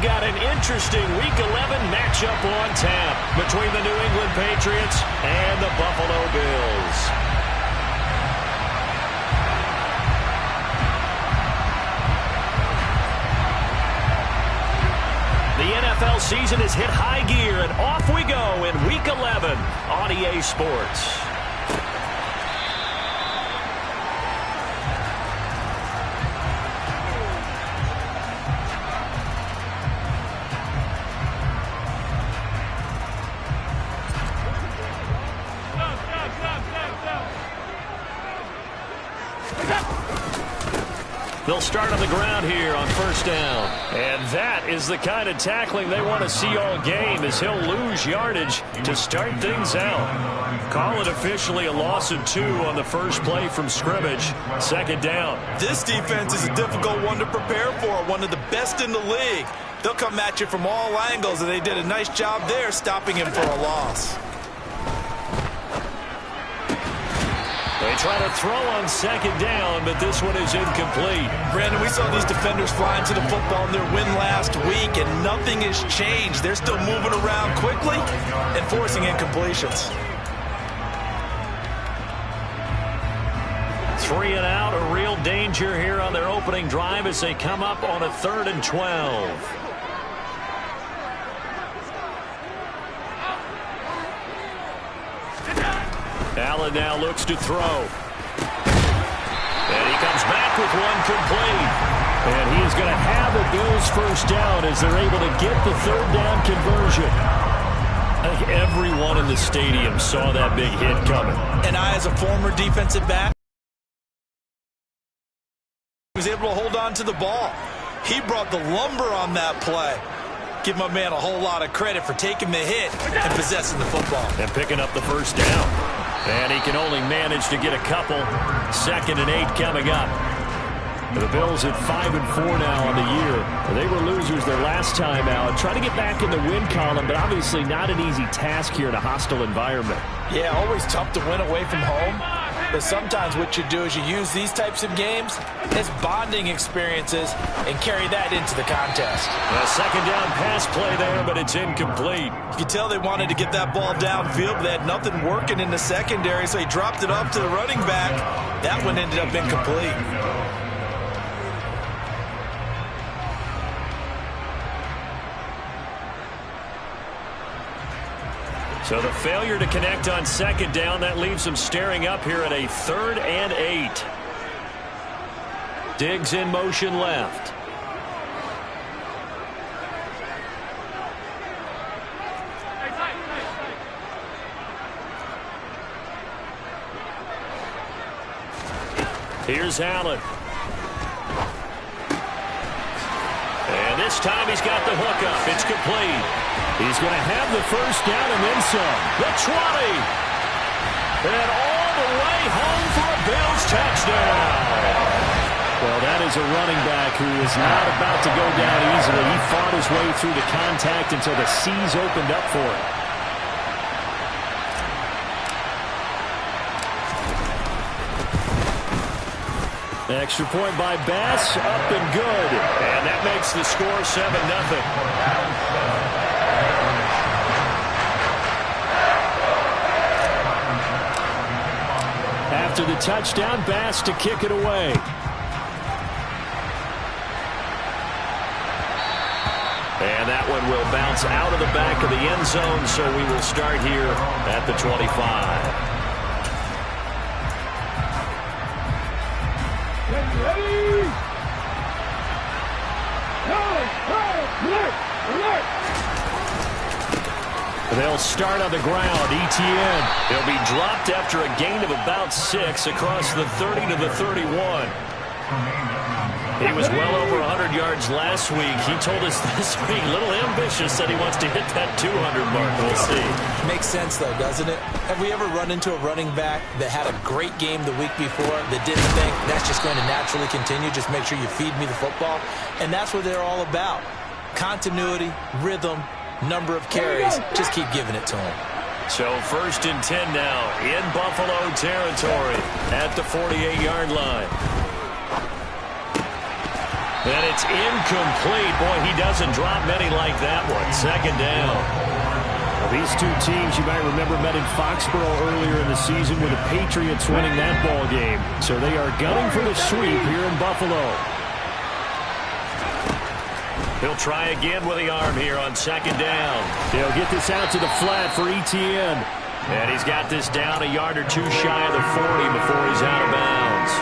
we've got an interesting Week 11 matchup on tap between the New England Patriots and the Buffalo Bills. The NFL season has hit high gear, and off we go in Week 11 on EA Sports. They'll start on the ground here on first down. And that is the kind of tackling they want to see all game, as he'll lose yardage to start things out. Call it officially a loss of 2 on the first play from scrimmage. Second down. This defense is a difficult one to prepare for, one of the best in the league. They'll come at you from all angles, and they did a nice job there stopping him for a loss. They try to throw on second down, but this one is incomplete. Brandon, we saw these defenders flying to the football in their win last week, and nothing has changed. They're still moving around quickly and forcing incompletions. 3 and out, a real danger here on their opening drive as they come up on a 3rd and 12. Allen now looks to throw. And he comes back with one complete. And he is going to have a Bills first down as they're able to get the 3rd down conversion. I think everyone in the stadium saw that big hit coming. And I, as a former defensive back, was able to hold on to the ball. He brought the lumber on that play. Give my man a whole lot of credit for taking the hit and possessing the football. And picking up the first down. And he can only manage to get a couple. 2nd and 8 coming up. The Bills at 5 and 4 now on the year. They were losers their last time out. Trying to get back in the win column, but obviously not an easy task here in a hostile environment. Yeah, always tough to win away from home. But sometimes what you do is you use these types of games as bonding experiences and carry that into the contest. A second down pass play there, but it's incomplete. You could tell they wanted to get that ball downfield, but they had nothing working in the secondary, so he dropped it up to the running back. That one ended up incomplete. So the failure to connect on second down, that leaves them staring up here at a 3rd and 8. Diggs in motion left. Here's Allen. And this time he's got the hook up. It's complete. He's going to have the first down and then some. The 20. And all the way home for a Bills touchdown. Well, that is a running back who is not about to go down easily. He fought his way through the contact until the seas opened up for him. Extra point by Bass, up and good. And that makes the score 7-0. After the touchdown, Bass to kick it away. And that one will bounce out of the back of the end zone, so we will start here at the 25. They'll start on the ground. ETN. He'll be dropped after a gain of about 6 across the 30 to the 31. He was well over 100 yards last week. He told us this week, a little ambitious, that he wants to hit that 200 mark. We'll see. Makes sense, though, doesn't it? Have we ever run into a running back that had a great game the week before that didn't think that's just going to naturally continue? Just make sure you feed me the football. And that's what they're all about. Continuity, rhythm, number of carries. Just keep giving it to him. So 1st and 10 now in Buffalo territory at the 48-yard line. And it's incomplete. Boy, he doesn't drop many like that one. Second down. Well, these two teams, you might remember, met in Foxborough earlier in the season with the Patriots winning that ball game. So they are gunning for the sweep here in Buffalo. He'll try again with the arm here on second down. They'll get this out to the flat for Etienne. And he's got this down a yard or two shy of the 40 before he's out of bounds.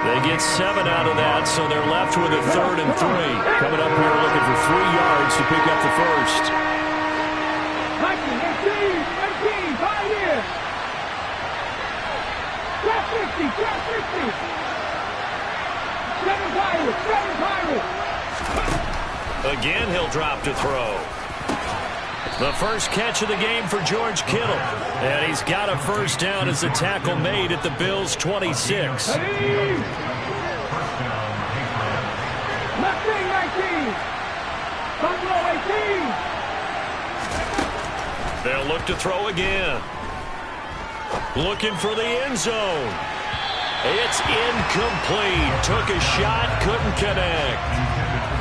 They get 7 out of that, so they're left with a 3rd and 3. Coming up here looking for 3 yards to pick up the first. 19, 5 years. 50, 50. 7 Pirates. Again, he'll drop to throw. The first catch of the game for George Kittle. And he's got a first down as the tackle made at the Bills' 26. Left wing 19. Front row 18. They'll look to throw again. Looking for the end zone. It's incomplete. Took a shot, couldn't connect.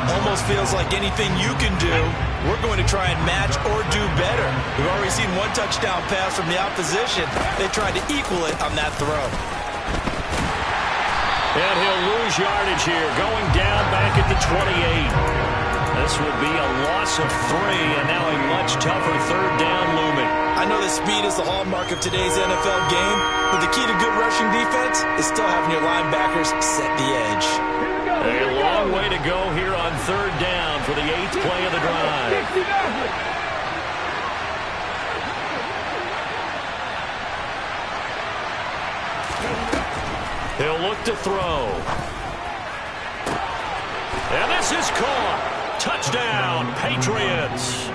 Almost feels like anything you can do, we're going to try and match or do better. We've already seen one touchdown pass from the opposition. They tried to equal it on that throw. And he'll lose yardage here, going down back at the 28. This would be a loss of 3, and now a much tougher third down looming. I know that speed is the hallmark of today's NFL game, but the key to good rushing defense is still having your linebackers set the edge. A long way to go here on third down for the 8th play of the drive. He'll look to throw. And this is caught. Touchdown, Patriots.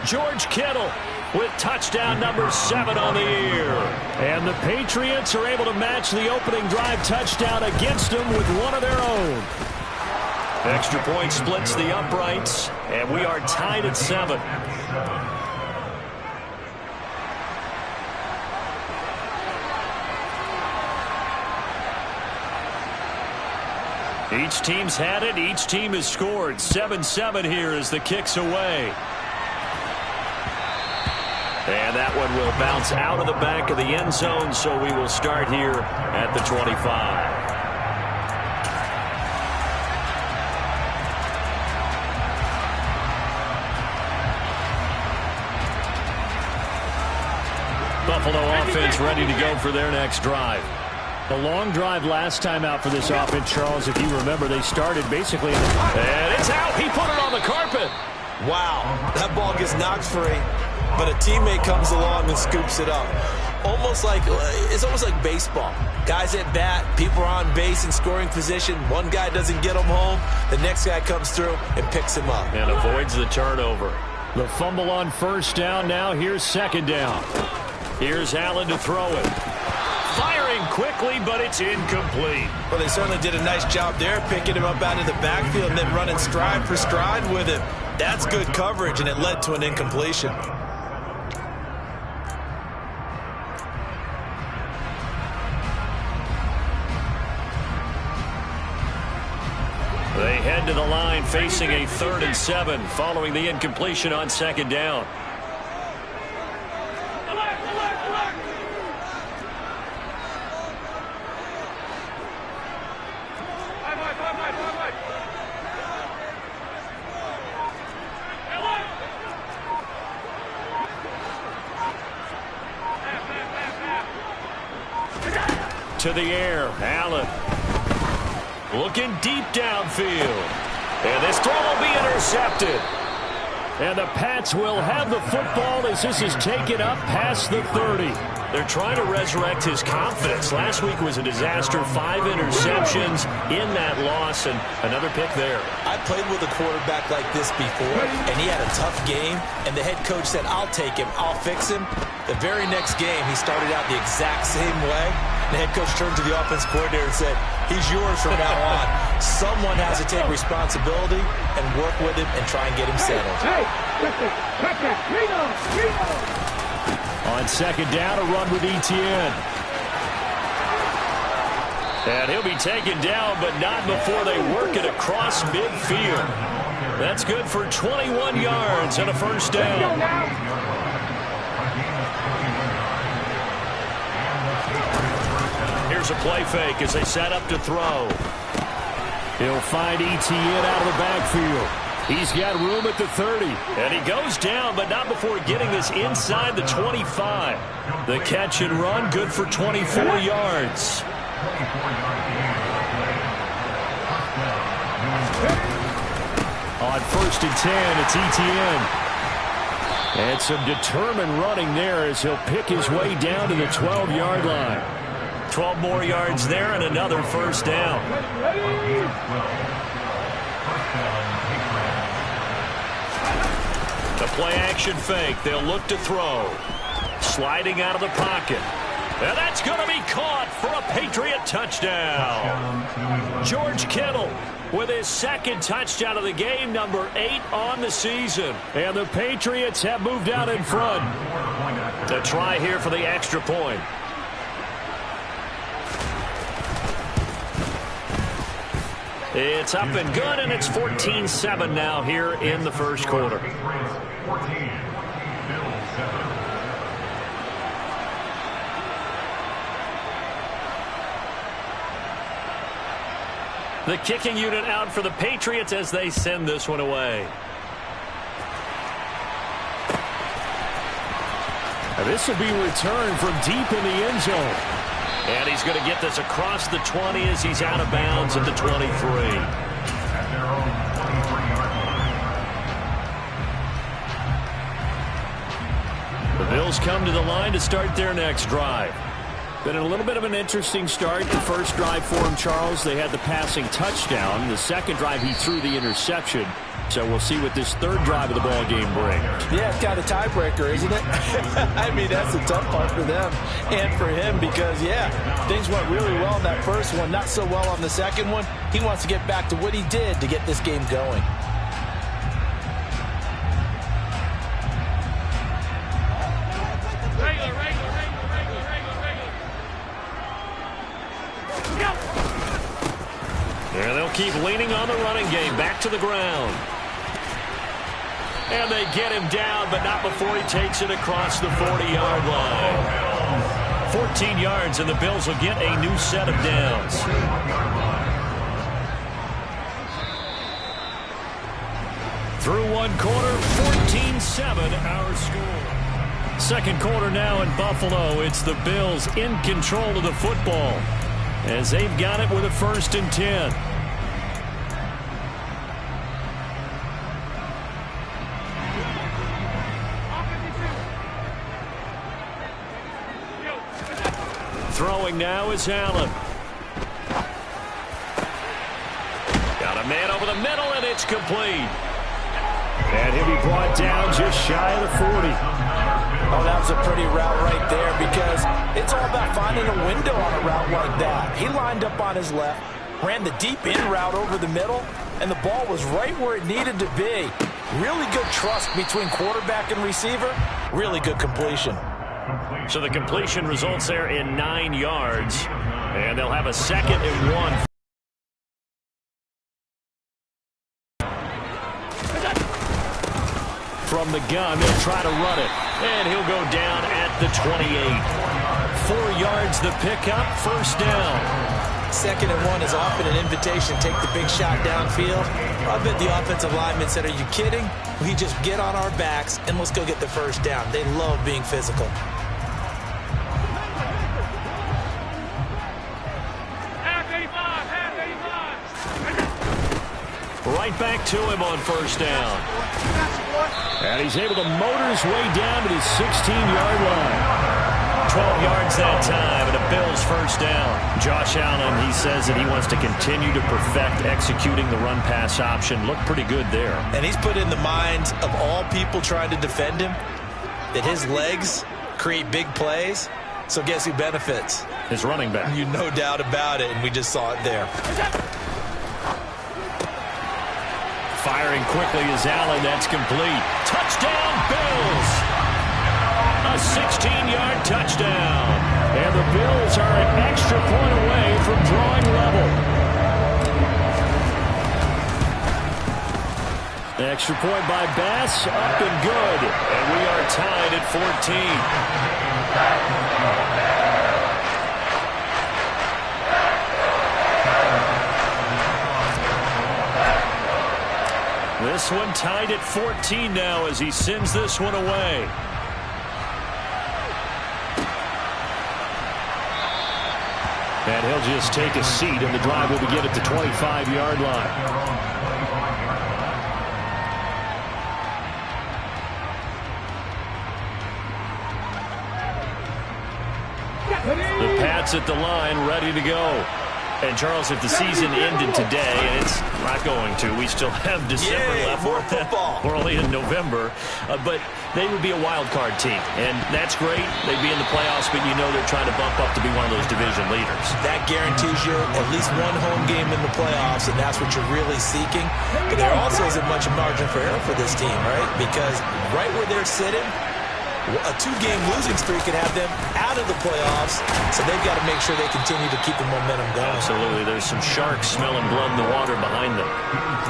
George Kittle with touchdown number 7 on the year. And the Patriots are able to match the opening drive touchdown against them with one of their own. Extra point splits the uprights, and we are tied at 7. Each team's had it. Each team has scored. 7-7 here as the kick's away. And that one will bounce out of the back of the end zone, so we will start here at the 25. Buffalo offense ready to go for their next drive. The long drive last time out for this offense, Charles, if you remember, they started basically in the... And it's out. He put it on the carpet. Wow, that ball gets knocked free, but a teammate comes along and scoops it up. It's almost like baseball. Guys at bat, people are on base in scoring position. One guy doesn't get him home. The next guy comes through and picks him up. And avoids the turnover. The fumble on first down now. Here's second down. Here's Allen to throw it. Firing quickly, but it's incomplete. Well, they certainly did a nice job there, picking him up out of the backfield and then running stride for stride with him. That's good coverage, and it led to an incompletion. They head to the line facing a 3rd and 7 following the incompletion on second down. To the air, Allen. Looking deep downfield. And this throw will be intercepted. And the Pats will have the football as this is taken up past the 30. They're trying to resurrect his confidence. Last week was a disaster. 5 interceptions in that loss, and another pick there. I played with a quarterback like this before, and he had a tough game, and the head coach said, I'll take him, I'll fix him. The very next game, he started out the exact same way. The head coach turned to the offense coordinator and said, he's yours from now on. Someone has to take responsibility and work with him and try and get him settled. On second down, a run with Etienne. And he'll be taken down, but not before they work it across midfield. That's good for 21 yards and a first down. Here's a play fake as they set up to throw. He'll find Etienne out of the backfield. He's got room at the 30. And he goes down, but not before getting us inside the 25. The catch and run, good for 24 yards. On 1st and 10, it's Etienne. And some determined running there as he'll pick his way down to the 12-yard line. 12 more yards there and another first down. The play-action fake. They'll look to throw. Sliding out of the pocket. And that's going to be caught for a Patriot touchdown. George Kittle with his second touchdown of the game, number 8 on the season. And the Patriots have moved out in front. The try here for the extra point. It's up and good, and it's 14-7 now here in the first quarter. The kicking unit out for the Patriots as they send this one away. Now this will be returned from deep in the end zone. And he's going to get this across the 20 as he's out of bounds at the 23. The Bills come to the line to start their next drive. Been a little bit of an interesting start. The first drive for him, Charles, they had the passing touchdown. The second drive, he threw the interception. So we'll see what this third drive of the ball game brings. Yeah, it's kind of a tiebreaker, isn't it? I mean, that's the tough part for them and for him because, yeah, things went really well in that first one, not so well on the second one. He wants to get back to what he did to get this game going. And they'll keep leaning on the running game. Back to the ground. And they get him down, but not before he takes it across the 40-yard line. 14 yards, and the Bills will get a new set of downs. Through one quarter, 14-7 our score. Second quarter now in Buffalo. It's the Bills in control of the football as they've got it with a 1st and 10. Throwing now is Allen. Got a man over the middle, and it's complete. And he'll be brought down just shy of the 40. Oh, that was a pretty route right there because it's all about finding a window on a route like that. He lined up on his left, ran the deep in route over the middle, and the ball was right where it needed to be. Really good trust between quarterback and receiver. Really good completion. So the completion results there in 9 yards, and they'll have a 2nd and 1. From the gun, they'll try to run it, and he'll go down at the 28. 4 yards the pickup, 1st down. 2nd and 1 is often an invitation to take the big shot downfield. I bet the offensive linemen said, are you kidding? We just get on our backs and let's go get the 1st down. They love being physical. Right back to him on 1st down. And he's able to motor his way down to the 16-yard line. 12 yards that time, and a Bills 1st down. Josh Allen, he says that he wants to continue to perfect executing the run-pass option. Looked pretty good there. And he's put in the minds of all people trying to defend him that his legs create big plays. So guess who benefits? His running back. You no doubt about it, and we just saw it there. Firing quickly is Allen. That's complete. Touchdown, Bills! A 16-yard touchdown. And the Bills are an extra point away from drawing level. The extra point by Bass, up and good. And we are tied at 14. This one tied at 14 now as he sends this one away. And he'll just take a seat, and the drive will begin at the 25-yard line. The Pats at the line, ready to go. And, Charles, if the season ended today, and it's not going to, we still have December left. More football. We're only in November. But they would be a wild card team, and that's great. They'd be in the playoffs, but you know they're trying to bump up to be one of those division leaders. That guarantees you at least one home game in the playoffs, and that's what you're really seeking. But there also isn't much margin for error for this team, right? Because right where they're sitting, a two-game losing streak could have them out of the playoffs, so they've got to make sure they continue to keep the momentum going. Absolutely. There's some sharks smelling blood in the water behind them.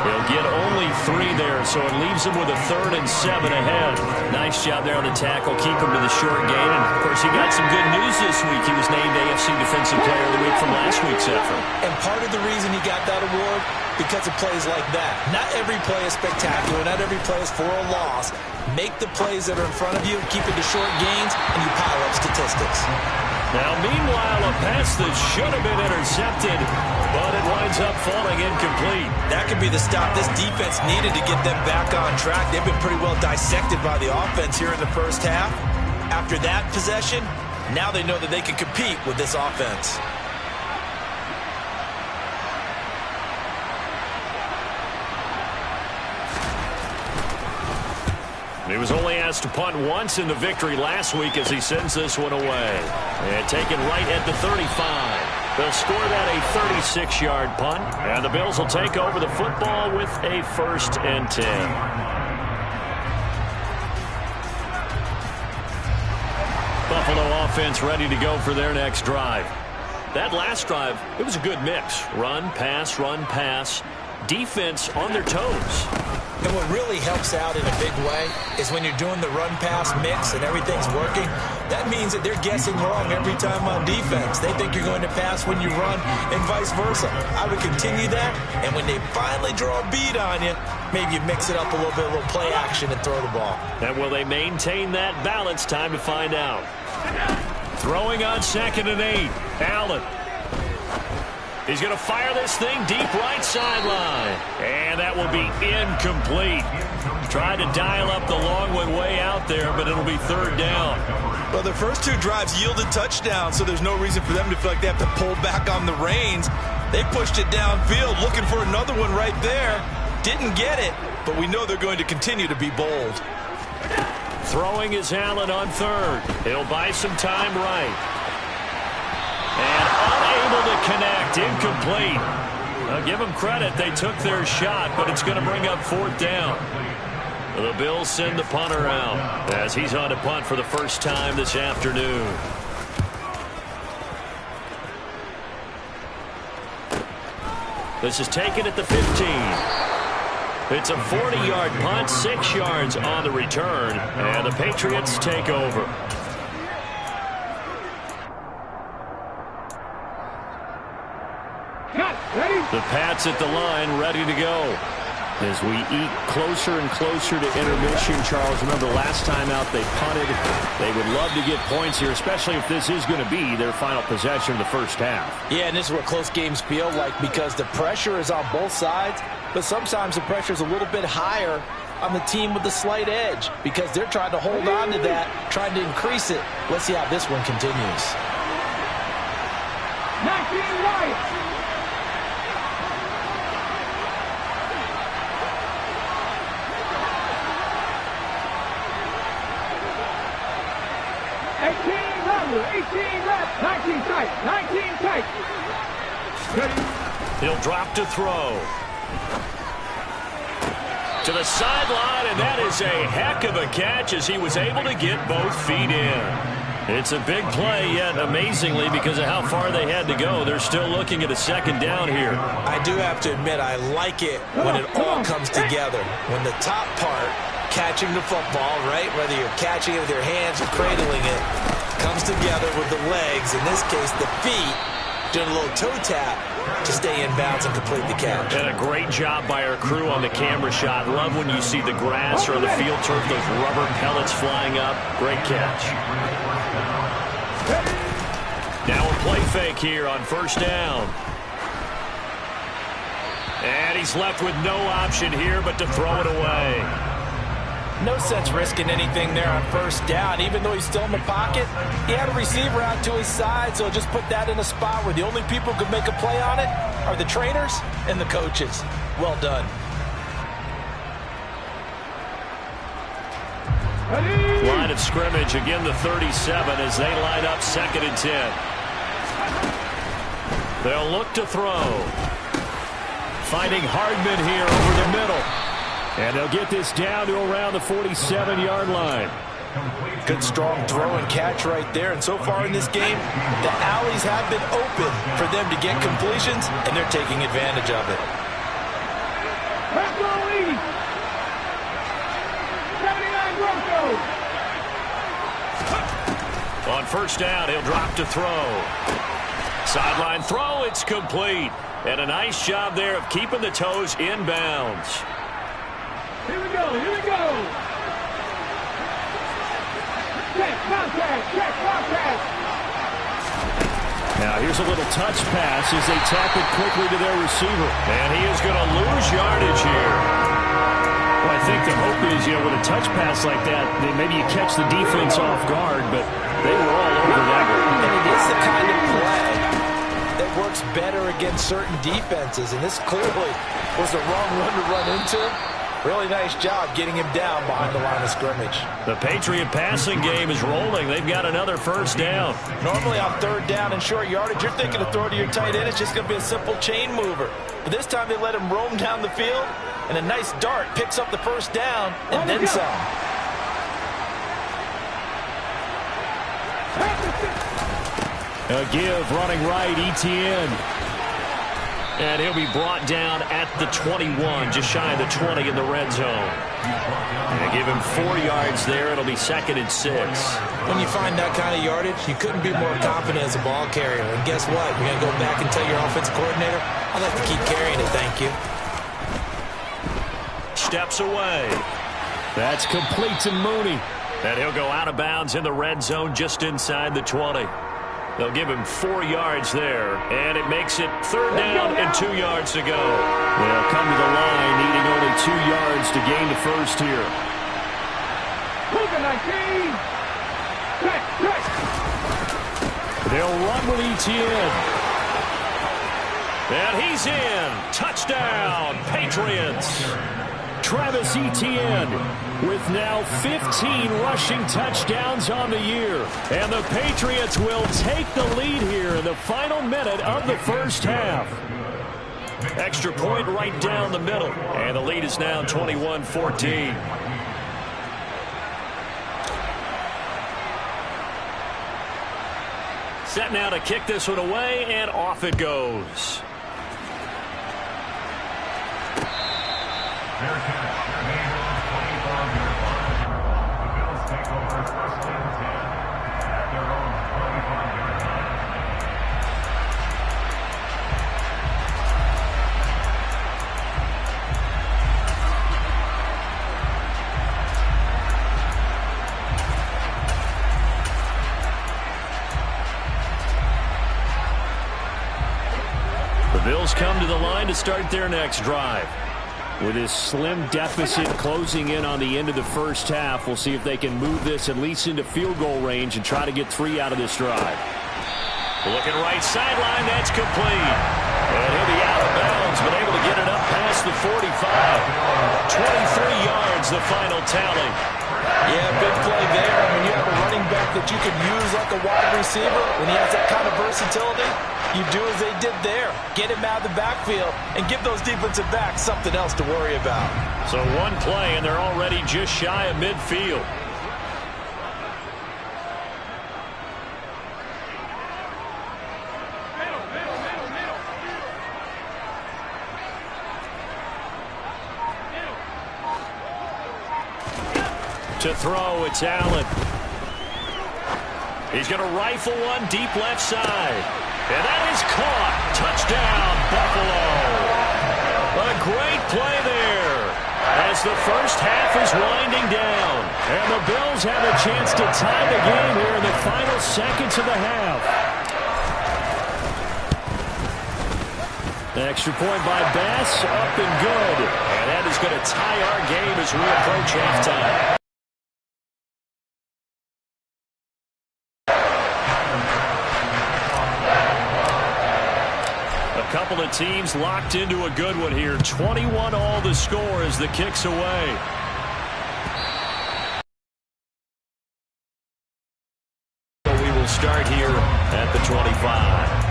They'll get only 3 there, so it leaves them with a 3rd and 7 ahead. Nice job there on the tackle. Keep him to the short gain. And, of course, he got some good news this week. He was named AFC Defensive Player of the Week from last week's effort. And part of the reason he got that award, because of plays like that. Not every play is spectacular. Not every play is for a loss. Make the plays that are in front of you, keep it to short gains, and you pile up statistics. Now, meanwhile, a pass that should have been intercepted, but it winds up falling incomplete. That could be the stop this defense needed to get them back on track. They've been pretty well dissected by the offense here in the first half. After that possession, now they know that they can compete with this offense. He was only asked to punt once in the victory last week as he sends this one away. And taken right at the 35. They'll score that a 36-yard punt. And the Bills will take over the football with a 1st and 10. Buffalo offense ready to go for their next drive. That last drive, it was a good mix. Run, pass. Defense on their toes. And what really helps out in a big way is when you're doing the run-pass mix and everything's working, that means that they're guessing wrong every time on defense. They think you're going to pass when you run and vice versa. I would continue that, and when they finally draw a bead on you, maybe you mix it up a little bit, a little play action and throw the ball. And will they maintain that balance? Time to find out. Throwing on 2nd and 8. Allen. He's going to fire this thing deep right sideline. And that will be incomplete. Tried to dial up the long one way out there, but it'll be 3rd down. Well, their first 2 drives yielded touchdowns, so there's no reason for them to feel like they have to pull back on the reins. They pushed it downfield, looking for another one right there. Didn't get it, but we know they're going to continue to be bold. Throwing is Allen on 3rd. He'll buy some time right. And unable to connect, incomplete. I'll give them credit, they took their shot, but it's going to bring up 4th down. The Bills send the punter out as he's on to punt for the first time this afternoon. This is taken at the 15. It's a 40-yard punt, 6 yards on the return, and the Patriots take over. The Pats at the line, ready to go. As we eat closer and closer to intermission, Charles, remember last time out they punted. They would love to get points here, especially if this is going to be their final possession of the first half. Yeah, and this is what close games feel like because the pressure is on both sides, but sometimes the pressure is a little bit higher on the team with the slight edge because they're trying to hold on to that, trying to increase it. Let's see how this one continues. 19 right. He'll drop to throw. To the sideline, and that is a heck of a catch as he was able to get both feet in. It's a big play, yet amazingly, because of how far they had to go, they're still looking at a second down here. I do have to admit, I like it when it all comes together. When the top part, catching the football, right, whether you're catching it with your hands or cradling it, comes together with the legs, in this case the feet, doing a little toe tap to stay in bounds and complete the catch. And a great job by our crew on the camera shot. Love when you see the grass or the field turf, those rubber pellets flying up. Great catch. Now a play fake here on first down. And he's left with no option here but to throw it away. No sense risking anything there on first down. Even though he's still in the pocket, he had a receiver out to his side, so just put that in a spot where the only people who could make a play on it are the trainers and the coaches. Well done. Line of scrimmage, again the 37 as they line up 2nd and 10. They'll look to throw. Finding Hardman here over the middle. And they'll get this down to around the 47-yard line. Good strong throw and catch right there. And so far in this game, the alleys have been open for them to get completions, and they're taking advantage of it. Let's go, East. 79 Broncos. On first down, he'll drop to throw. Sideline throw, it's complete. And a nice job there of keeping the toes in bounds. Here we go, here we go. Check, contact, check, contact. Now here's a little touch pass as they tap it quickly to their receiver. And he is going to lose yardage here. Well, I think the hope is, with a touch pass like that, maybe you catch the defense off guard, but they were all over that one. And it is the kind of play that works better against certain defenses, and this clearly was the wrong one to run into. Really nice job getting him down behind the line of scrimmage. The Patriot passing game is rolling. They've got another first down. Normally on third down and short yardage, you're thinking to throw to your tight end. It's just going to be a simple chain mover. But this time they let him roam down the field, and a nice dart picks up the first down and then some. A give running right, Etienne. And he'll be brought down at the 21, just shy of the 20 in the red zone. And they give him 4 yards there. It'll be 2nd and 6. When you find that kind of yardage, you couldn't be more confident as a ball carrier. And guess what? You're going to go back and tell your offensive coordinator, I'd like to keep carrying it, thank you. Steps away. That's complete to Mooney. And he'll go out of bounds in the red zone just inside the 20. They'll give him 4 yards there, and it makes it 3rd down and 2 yards to go. They'll come to the line, needing only 2 yards to gain the first here. Luka 19. Check. They'll run with Etienne. And he's in. Touchdown, Patriots. Travis Etienne with now 15 rushing touchdowns on the year. And the Patriots will take the lead here in the final minute of the first half. Extra point right down the middle. And the lead is now 21-14. Set now to kick this one away, and off it goes. Fair catch. Their gain on 25-yard line. The Bills take over 1st and 10 at their own 25-yard line. The Bills come to the line to start their next drive. With his slim deficit closing in on the end of the first half, we'll see if they can move this at least into field goal range and try to get 3 out of this drive. Looking right sideline, that's complete. And he'll be out of bounds, but able to get it up past the 45. 23 yards, the final tally. Yeah, big play there. When you have a running back that you can use like a wide receiver, when he has that kind of versatility, you do as they did there. Get him out of the backfield and give those defensive backs something else to worry about. So one play, and they're already just shy of midfield. To throw, it's Allen. He's going to rifle one deep left side. And that is caught. Touchdown, Buffalo. A great play there as the first half is winding down. And the Bills have a chance to tie the game here in the final seconds of the half. The extra point by Bass, up and good. And that is going to tie our game as we approach halftime. A couple of teams locked into a good one here. 21 all the score as the kick's away. We will start here at the 25.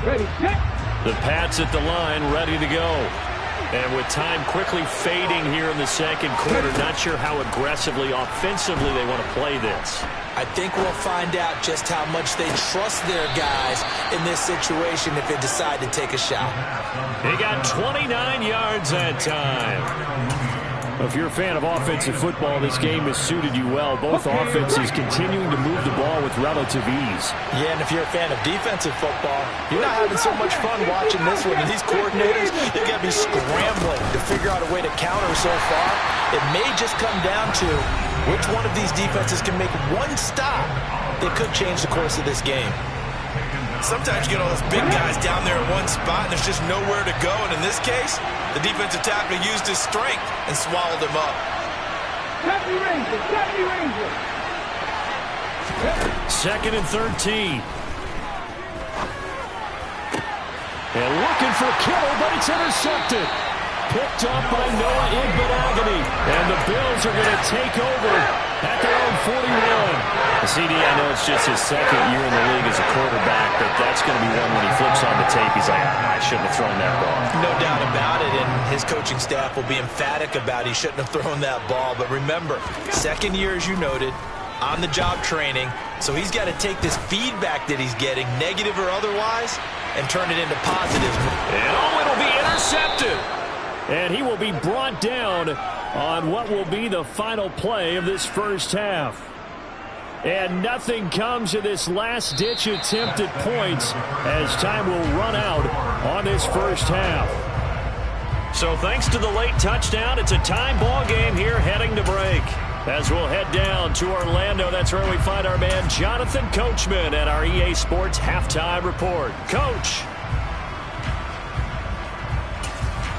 Ready, set. The Pats at the line, ready to go. And with time quickly fading here in the second quarter, not sure how aggressively, offensively they want to play this. I think we'll find out just how much they trust their guys in this situation if they decide to take a shot. He got 29 yards that time. If you're a fan of offensive football, this game has suited you well. Both offenses continuing to move the ball with relative ease. Yeah, and if you're a fan of defensive football, you're not having so much fun watching this one. And these coordinators, they've got to be scrambling to figure out a way to counter so far. It may just come down to which one of these defenses can make one stop that could change the course of this game. Sometimes you get all those big guys down there in one spot, and there's just nowhere to go. And in this case, the defensive tackle used his strength and swallowed him up. Happy Rangers, happy Rangers. Second and 13. And looking for Kittle, but it's intercepted. Picked up by Noah Igbenogany. And the Bills are going to take over at their own 41. CD, I know it's just his second year in the league as a quarterback, but that's going to be one when he flips on the tape. He's like, I shouldn't have thrown that ball. No doubt about it, and his coaching staff will be emphatic about he shouldn't have thrown that ball. But remember, second year, as you noted, on-the-job training, so he's got to take this feedback that he's getting, negative or otherwise, and turn it into positive. And it'll be intercepted. And he will be brought down on what will be the final play of this first half. And nothing comes of this last-ditch attempt at points as time will run out on this first half. So thanks to the late touchdown, it's a tie ball game here heading to break. As we'll head down to Orlando, that's where we find our man Jonathan Coachman at our EA Sports Halftime Report. Coach.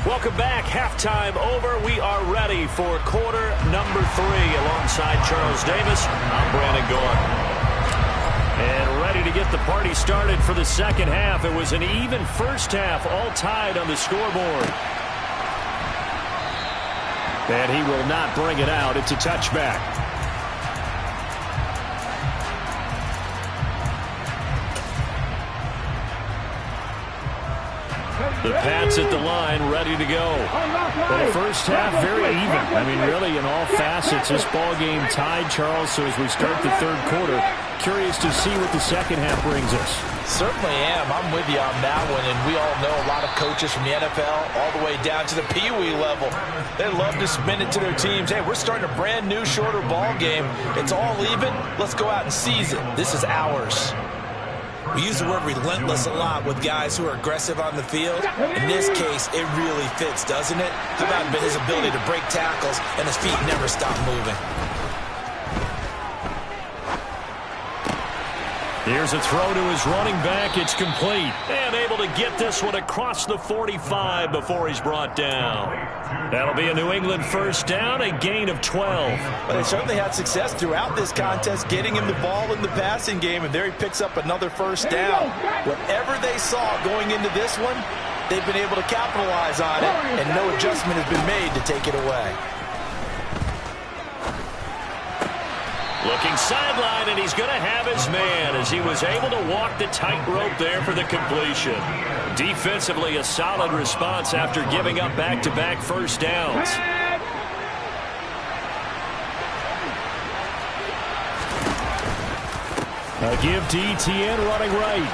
Welcome back. Halftime over. We are ready for quarter number 3 alongside Charles Davis. I'm Brandon Gordon. And ready to get the party started for the second half. It was an even first half, all tied on the scoreboard. And he will not bring it out. It's a touchback. The Pats at the line, ready to go. Well, the first half, very even. I mean, really, in all facets, this ball game tied, Charles. So as we start the third quarter, curious to see what the second half brings us. Certainly am. I'm with you on that one. And we all know a lot of coaches from the NFL all the way down to the Pee-wee level. They love to spin it to their teams. Hey, we're starting a brand new, shorter ball game. It's all even. Let's go out and seize it. This is ours. We use the word relentless a lot with guys who are aggressive on the field. In this case, it really fits, doesn't it? How about his ability to break tackles and his feet never stop moving? Here's a throw to his running back. It's complete. And able to get this one across the 45 before he's brought down. That'll be a New England first down, a gain of 12. But they certainly had success throughout this contest, getting him the ball in the passing game, and there he picks up another first down. Whatever they saw going into this one, they've been able to capitalize on it, and no adjustment has been made to take it away. Looking sideline, and he's going to have his man as he was able to walk the tightrope there for the completion. Defensively, a solid response after giving up back-to-back first downs. A give to Etienne running right.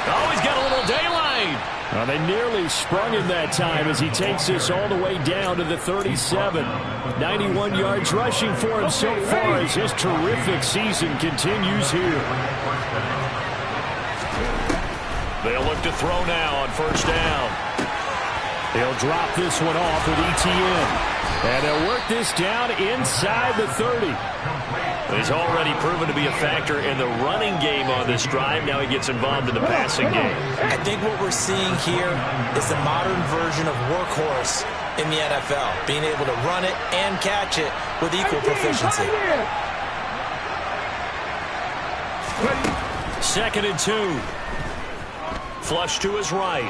Oh, he's got a little daylight. Well, they nearly sprung him that time as he takes this all the way down to the 37. 91 yards rushing for him so far as his terrific season continues here. They'll look to throw now on first down. They'll drop this one off with Etienne. And they'll work this down inside the 30. He's already proven to be a factor in the running game on this drive. Now he gets involved in the passing game. I think what we're seeing here is the modern version of workhorse in the NFL, being able to run it and catch it with equal proficiency. 2nd and 2. Flush to his right.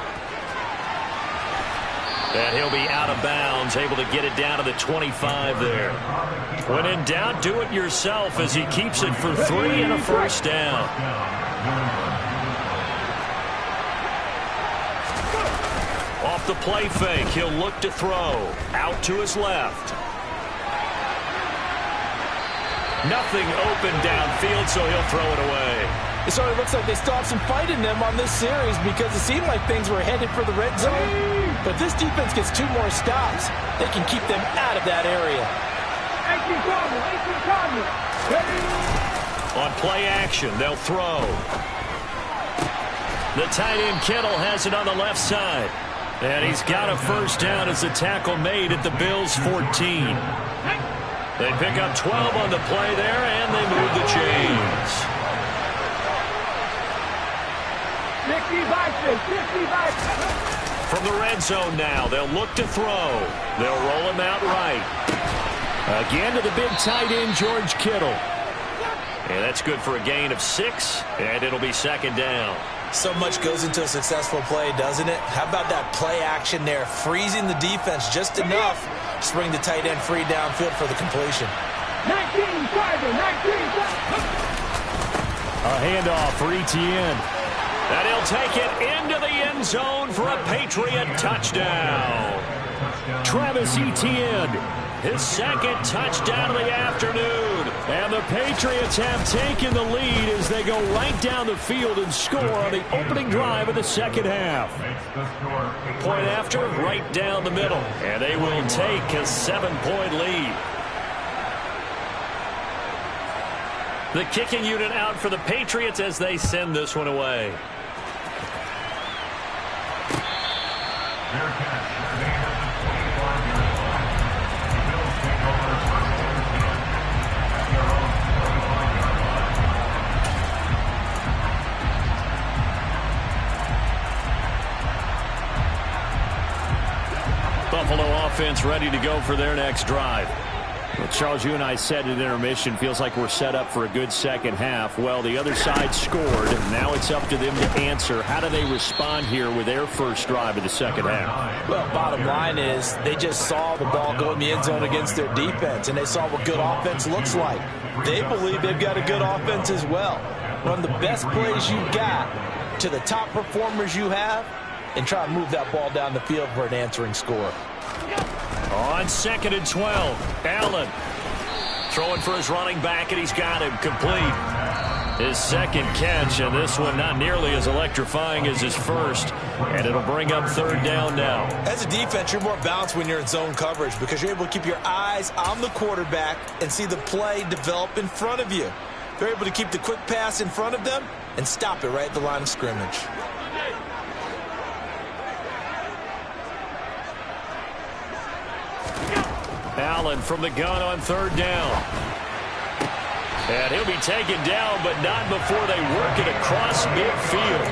And he'll be out of bounds, able to get it down to the 25 there. When in doubt, do it yourself as he keeps it for 3 and a first down. Off the play fake, he'll look to throw. Out to his left. Nothing open downfield, so he'll throw it away. It sort of looks like they still have some fight in them on this series because it seemed like things were headed for the red zone. But this defense gets 2 more stops. They can keep them out of that area. On play action, they'll throw. The tight end Kittle has it on the left side. And he's got a first down as the tackle made at the Bills' 14. They pick up 12 on the play there, and they move the chains. 55. From the red zone now, they'll look to throw. They'll roll him out right. Again to the big tight end, George Kittle. And that's good for a gain of 6, and it'll be 2nd down. So much goes into a successful play, doesn't it? How about that play action there, freezing the defense just enough to bring the tight end free downfield for the completion. 19, Tiger, 19. A handoff for Etienne. And he'll take it into the end zone for a Patriot touchdown. Travis Etienne, his 2nd touchdown of the afternoon. And the Patriots have taken the lead as they go right down the field and score on the opening drive of the 2nd half. Point after, right down the middle. And they will take a 7-point lead. The kicking unit out for the Patriots as they send this one away. Their catch, they have the 25-yard line. The Bills take over first and 10 at their own 25-yard line. Buffalo offense ready to go for their next drive. Well, Charles, you and I said at intermission, feels like we're set up for a good 2nd half. Well, the other side scored. Now it's up to them to answer. How do they respond here with their first drive of the 2nd half? Well, bottom line is they just saw the ball go in the end zone against their defense, and they saw what good offense looks like. They believe they've got a good offense as well. Run the best plays you've got to the top performers you have and try to move that ball down the field for an answering score. On 2nd and 12, Allen throwing for his running back, and he's got him complete. His 2nd catch, and this one not nearly as electrifying as his first, and it'll bring up 3rd down now. As a defense, you're more balanced when you're in zone coverage because you're able to keep your eyes on the quarterback and see the play develop in front of you. They're able to keep the quick pass in front of them and stop it right at the line of scrimmage. Allen from the gun on 3rd down. And he'll be taken down, but not before they work it across midfield.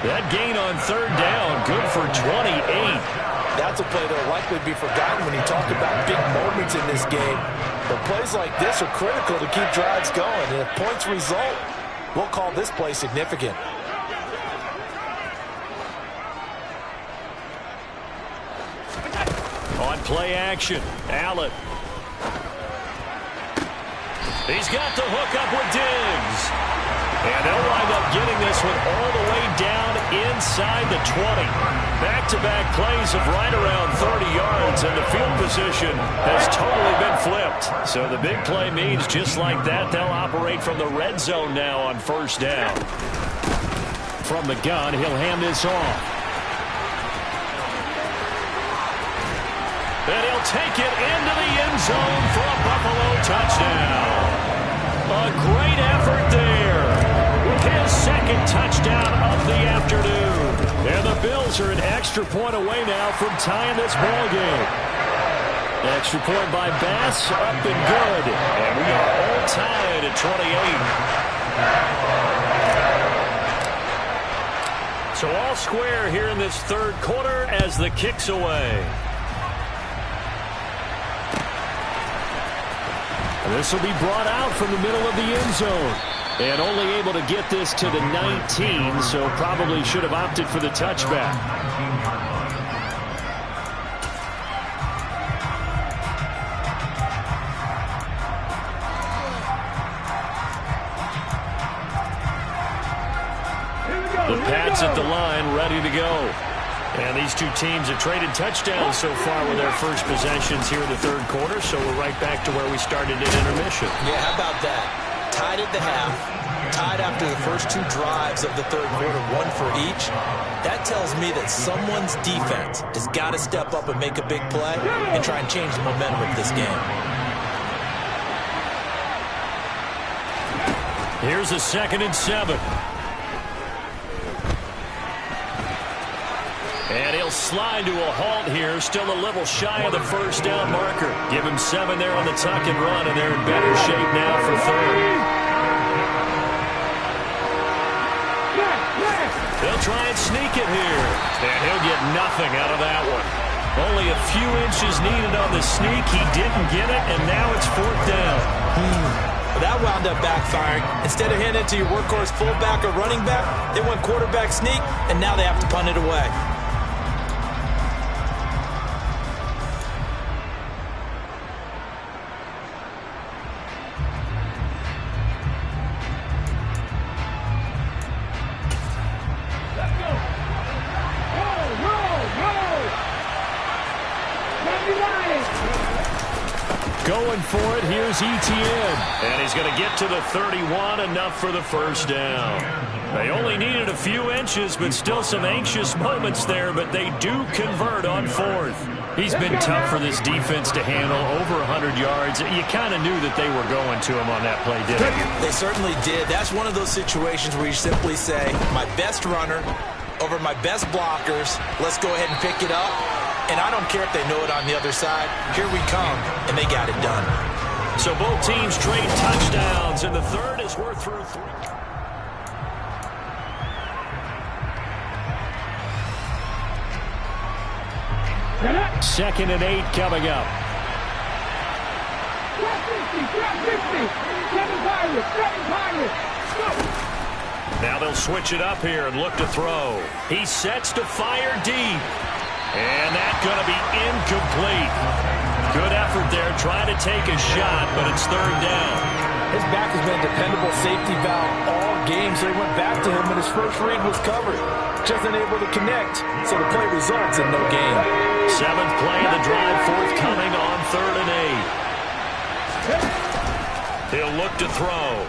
That gain on third down, good for 28. That's a play that will likely be forgotten when you talk about big moments in this game. But plays like this are critical to keep drives going. And if points result, we'll call this play significant. On play action, Allen. He's got the hook up with Diggs. And they'll wind up getting this one all the way down inside the 20. Back-to-back plays of right around 30 yards, and the field position has totally been flipped. So the big play means just like that, they'll operate from the red zone now on first down. From the gun, he'll hand this off. And he'll take it into the end zone for a Buffalo touchdown. A great effort there. His second touchdown of the afternoon. And the Bills are an extra point away now from tying this ball game. Extra point by Bass, up and good. And we are all tied at 28. So all square here in this third quarter as the kick's away. This will be brought out from the middle of the end zone. And only able to get this to the 19, so probably should have opted for the touchback. The Pats at the line, ready to go. And these two teams have traded touchdowns so far with their first possessions here in the third quarter, so we're right back to where we started at intermission. Yeah, how about that? Tied at the half, tied after the first two drives of the third quarter, one for each. That tells me that someone's defense has got to step up and make a big play and try and change the momentum of this game. Here's a 2nd and 7. And he'll slide to a halt here, still a little shy of the first down marker. Give him 7 there on the tuck and run, and they're in better shape now for third. They'll try and sneak it here, and he'll get nothing out of that one. Only a few inches needed on the sneak. He didn't get it, and now it's 4th down. That wound up backfiring. Instead of handing it to your workhorse fullback or running back, they went quarterback sneak, and now they have to punt it away. Going for it, here's Etienne. And he's going to get to the 31, enough for the first down. They only needed a few inches, but still some anxious moments there, but they do convert on 4th. He's been tough for this defense to handle, over 100 yards. You kind of knew that they were going to him on that play, didn't you? They certainly did. That's one of those situations where you simply say, my best runner over my best blockers, let's go ahead and pick it up. And I don't care if they know it on the other side. Here we come, and they got it done. So both teams trade touchdowns, and the third is worth through 3. 2nd and 8 coming up. Now they'll switch it up here and look to throw. He sets to fire deep. And that's going to be incomplete. Good effort there, trying to take a shot, but it's 3rd down. His back has been a dependable safety valve all game, so he went back to him when his first read was covered. Just unable to connect, so the play results in no gain. 7th play of the drive, forthcoming on 3rd and 8. He'll look to throw.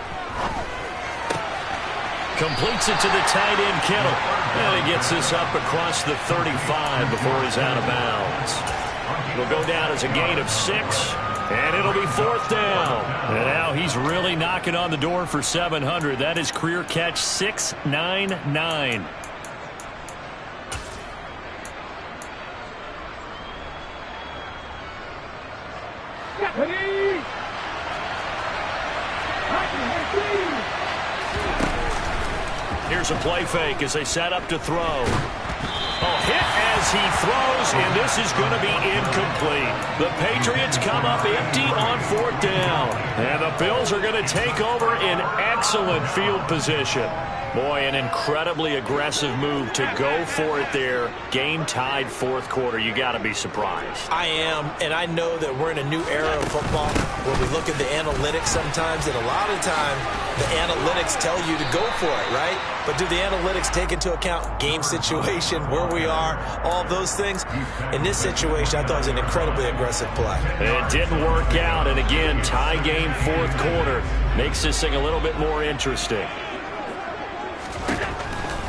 Completes it to the tight end, Kittle. And he gets this up across the 35 before he's out of bounds. It'll go down as a gain of 6, and it'll be 4th down. And now he's really knocking on the door for 700. That is career catch 699. Here's a play fake as they set up to throw. Oh, hit as he throws, and this is going to be incomplete. The Patriots come up empty on 4th down. And the Bills are going to take over in excellent field position. Boy, an incredibly aggressive move to go for it there. Game tied 4th quarter. You got to be surprised. I am, and I know that we're in a new era of football where we look at the analytics sometimes, and a lot of time the analytics tell you to go for it, right? But do the analytics take into account game situation, where we are, all those things? In this situation, I thought it was an incredibly aggressive play. It didn't work out, and again, tie game 4th quarter makes this thing a little bit more interesting.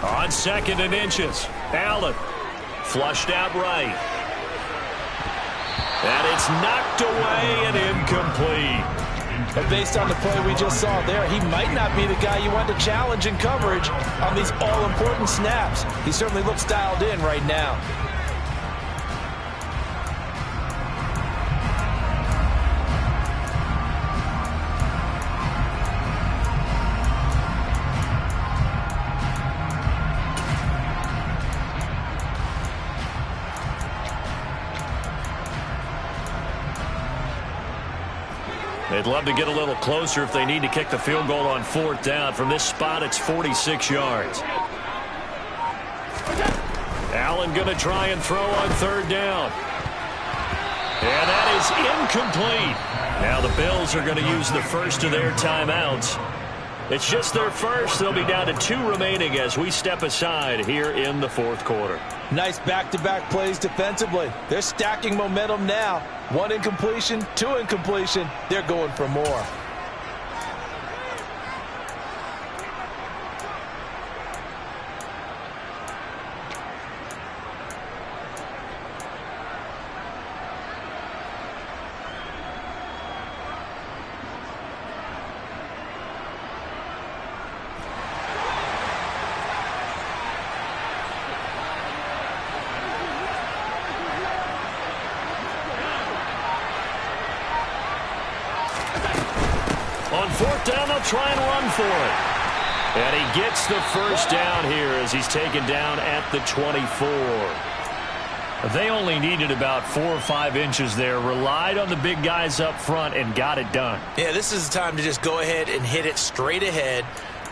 On 2nd and inches, Allen flushed out right. And it's knocked away and incomplete. But based on the play we just saw there, he might not be the guy you want to challenge in coverage on these all-important snaps. He certainly looks dialed in right now. They'd love to get a little closer if they need to kick the field goal on 4th down. From this spot, it's 46 yards. Allen going to try and throw on 3rd down. And that is incomplete. Now the Bills are going to use the first of their timeouts. It's just their first. They'll be down to 2 remaining as we step aside here in the 4th quarter. Nice back-to-back plays defensively. They're stacking momentum now. 1 incompletion, 2 incompletion. They're going for more. On 4th down, they'll try and run for it. And he gets the first down here as he's taken down at the 24. They only needed about 4 or 5 inches there, relied on the big guys up front, and got it done. Yeah, this is the time to just go ahead and hit it straight ahead.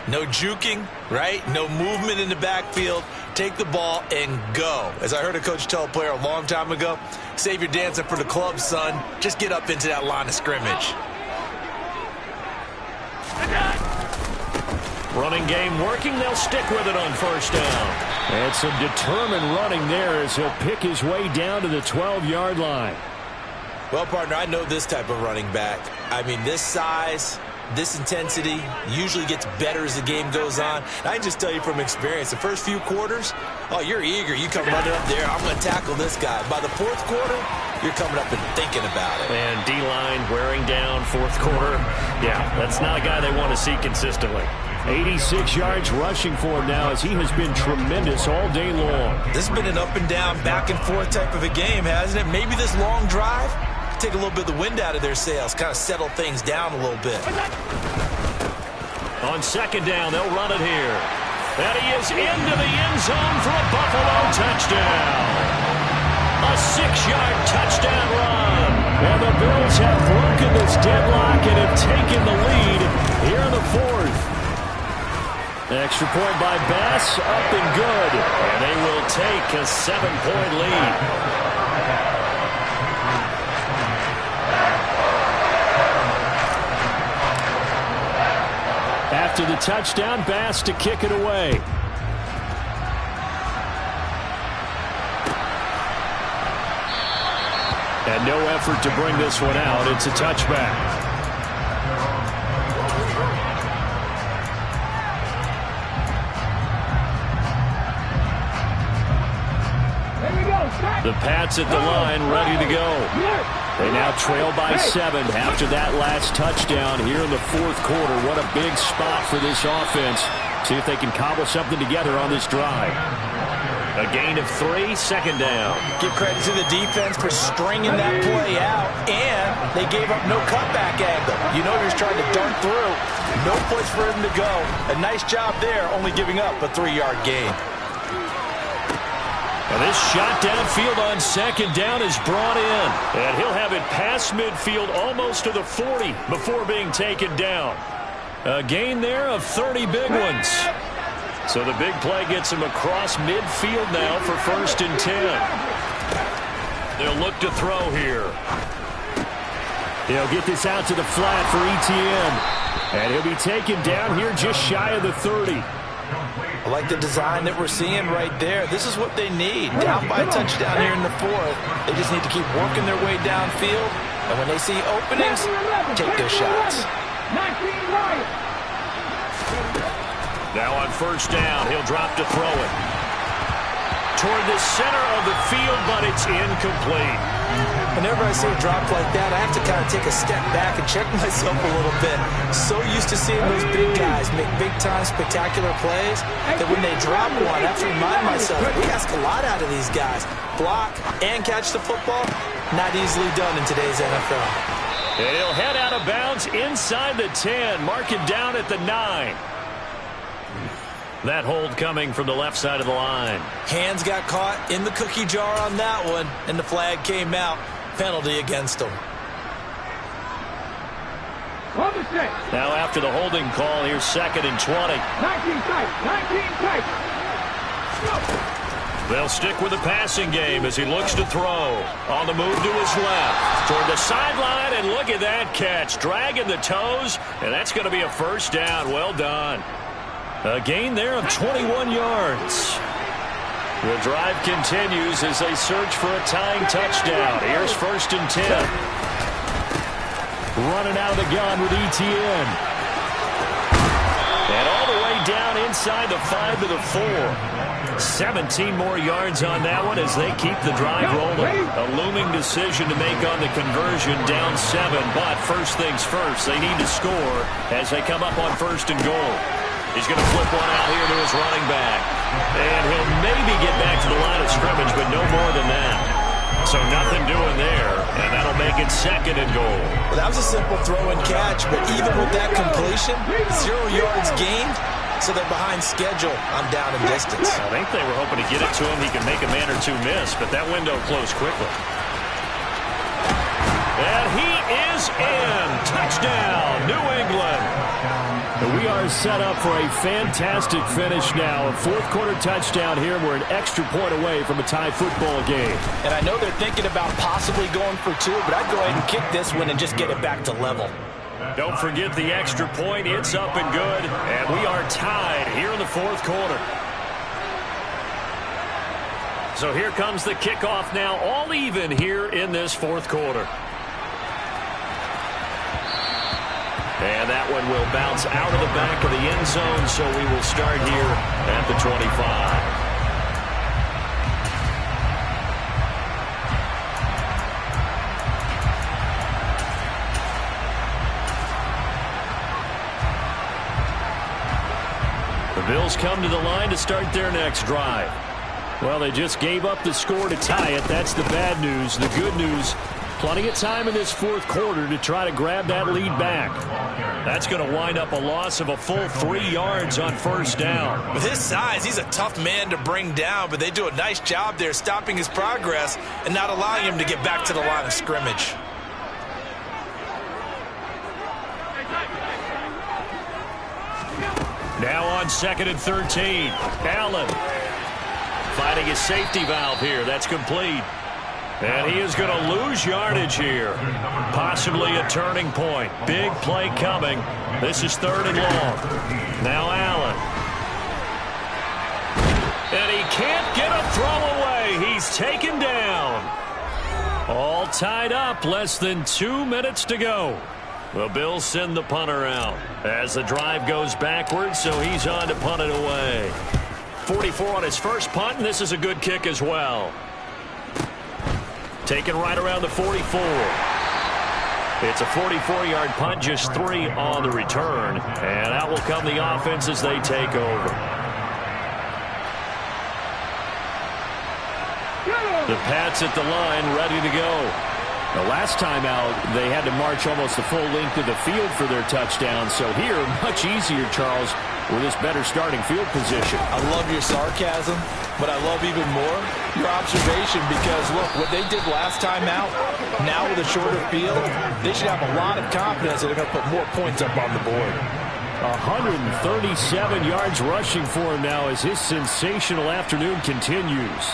No juking, right? No movement in the backfield. Take the ball and go. As I heard a coach tell a player a long time ago, save your dancing for the club, son. Just get up into that line of scrimmage. Running game working. They'll stick with it on 1st down. And some determined running there as he'll pick his way down to the 12-yard line. Well, partner, I know this type of running back. I mean, this size, this intensity usually gets better as the game goes on. And I can just tell you from experience, the first few quarters, oh, you're eager. You come running up there, I'm going to tackle this guy. By the 4th quarter, you're coming up and thinking about it. And D-line wearing down 4th quarter. Yeah, that's not a guy they want to see consistently. 86 yards rushing for him now as he has been tremendous all day long. This has been an up and down, back and forth type of a game, hasn't it? Maybe this long drive take a little bit of the wind out of their sails, kind of settle things down a little bit. On 2nd down, they'll run it here. And he is into the end zone for a Buffalo touchdown. A 6-yard touchdown run. And the Bills have broken this deadlock and have taken the lead here in the 4th. Extra point by Bass, up and good. And they will take a 7-point lead. After the touchdown, Bass to kick it away. And no effort to bring this one out. It's a touchback. The Pats at the line, ready to go. They now trail by 7 after that last touchdown here in the 4th quarter. What a big spot for this offense. See if they can cobble something together on this drive. A gain of 3, second down. Give credit to the defense for stringing that play out, and they gave up no cutback angle. You know he was trying to dart through. No place for him to go. A nice job there, only giving up a 3-yard gain. And this shot downfield on second down is brought in. And he'll have it past midfield almost to the 40 before being taken down. A gain there of 30 big ones. So the big play gets him across midfield now for 1st and 10. They'll look to throw here. He'll get this out to the flat for ETN. And he'll be taken down here just shy of the 30. I like the design that we're seeing right there. This is what they need. Down by a touchdown here in the 4th. They just need to keep working their way downfield. And when they see openings, take those shots. Now on 1st down, he'll drop to throw it. Toward the center of the field, but it's incomplete. Whenever I see a drop like that, I have to kind of take a step back and check myself a little bit. So used to seeing those big guys make big-time spectacular plays that when they drop one, I have to remind myself, we ask a lot out of these guys. Block and catch the football, not easily done in today's NFL. And he'll head out of bounds inside the 10, mark it down at the 9. That hold coming from the left side of the line. Hands got caught in the cookie jar on that one, and the flag came out. Penalty against him. Now after the holding call, here's 2nd and 20. 19 tight, 19 tight. They'll stick with the passing game as he looks to throw. On the move to his left. Toward the sideline, and look at that catch. Dragging the toes, and that's going to be a 1st down. Well done. A gain there of 21 yards. The drive continues as they search for a tying touchdown. Here's 1st and 10. Running out of the gun with ETN. And all the way down inside the 5 to the 4. 17 more yards on that one as they keep the drive rolling. A looming decision to make on the conversion, down 7. But first things first, they need to score as they come up on 1st and goal. He's going to flip one out here to his running back. And he'll maybe get back to the line of scrimmage, but no more than that. So nothing doing there, and that'll make it 2nd and goal. Well, that was a simple throw and catch, but even with that completion, 0 yards gained, so they're behind schedule on down and distance. I think they were hoping to get it to him. He could make a man or two miss, but that window closed quickly. And he is in. Touchdown, New England. We are set up for a fantastic finish now. A 4th quarter touchdown here. We're an extra point away from a tie football game. And I know they're thinking about possibly going for 2, but I'd go ahead and kick this one and just get it back to level. Don't forget the extra point. It's up and good. And we are tied here in the 4th quarter. So here comes the kickoff now, all even here in this 4th quarter. And that one will bounce out of the back of the end zone, so we will start here at the 25. The Bills come to the line to start their next drive. Well, they just gave up the score to tie it. That's the bad news. The good news, plenty of time in this 4th quarter to try to grab that lead back. That's going to wind up a loss of a full 3 yards on 1st down. With his size, he's a tough man to bring down, but they do a nice job there stopping his progress and not allowing him to get back to the line of scrimmage. Now on 2nd and 13. Allen finding his safety valve here. That's complete. And he is going to lose yardage here. Possibly a turning point. Big play coming. This is 3rd and long. Now Allen. And he can't get a throw away. He's taken down. All tied up. Less than 2 minutes to go. The Bills send the punter out as the drive goes backwards, so he's on to punt it away. 44 on his first punt, and this is a good kick as well. Taken right around the 44. It's a 44-yard punt, just 3 on the return. And out will come the offense as they take over. The Pats at the line, ready to go. The last time out, they had to march almost the full length of the field for their touchdown. So here, much easier, Charles, with this better starting field position. I love your sarcasm, but I love even more your observation because, look, what they did last time out, now with a shorter field, they should have a lot of confidence that they're going to put more points up on the board. 137 yards rushing for him now as his sensational afternoon continues.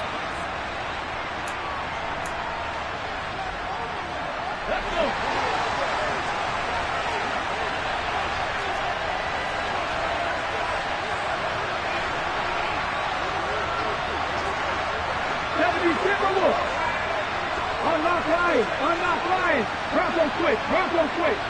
Unlock line. Bronco switch. Bronco switch.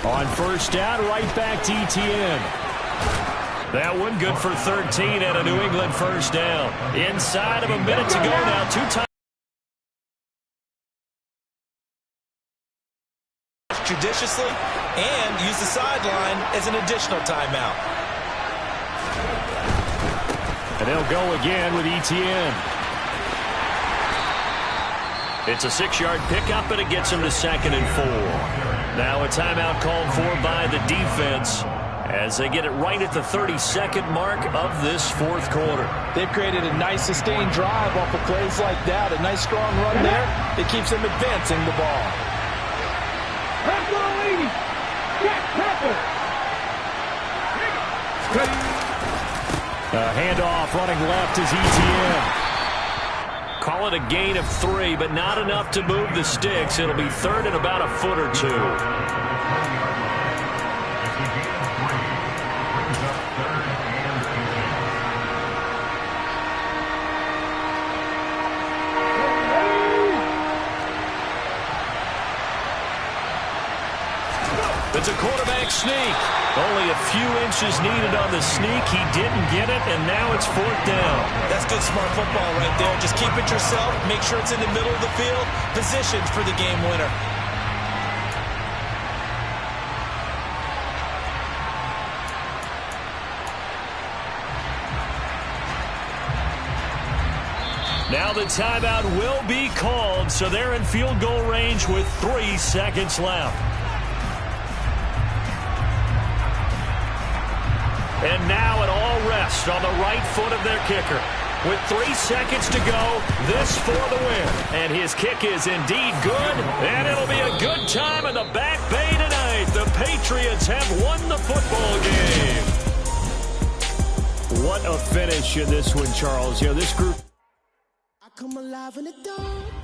On first down, right back to ETN. That one good for 13 and a New England first down. Inside of a minute to go now. Two-time. Judiciously and use the sideline as an additional timeout. And they'll go again with ETN. It's a 6-yard pickup, and it gets him to 2nd and 4. Now a timeout called for by the defense as they get it right at the 32nd mark of this fourth quarter. They've created a nice sustained drive off of plays like that. A nice strong run there. It keeps them advancing the ball. Handoff running left is ETN. Call it a gain of 3, but not enough to move the sticks. It'll be 3rd and about a foot or 2. It's a quarterback sneak. Only a few inches needed on the sneak. He didn't get it, and now it's 4th down. That's good, smart football right there. Just keep it yourself. Make sure it's in the middle of the field. Positioned for the game winner. Now the timeout will be called, so they're in field goal range with 3 seconds left. And now it all rests on the right foot of their kicker. With 3 seconds to go, this for the win. And his kick is indeed good, and it'll be a good time in the Back Bay tonight. The Patriots have won the football game. What a finish in this one, Charles. You know, this group... I come alive in the dark.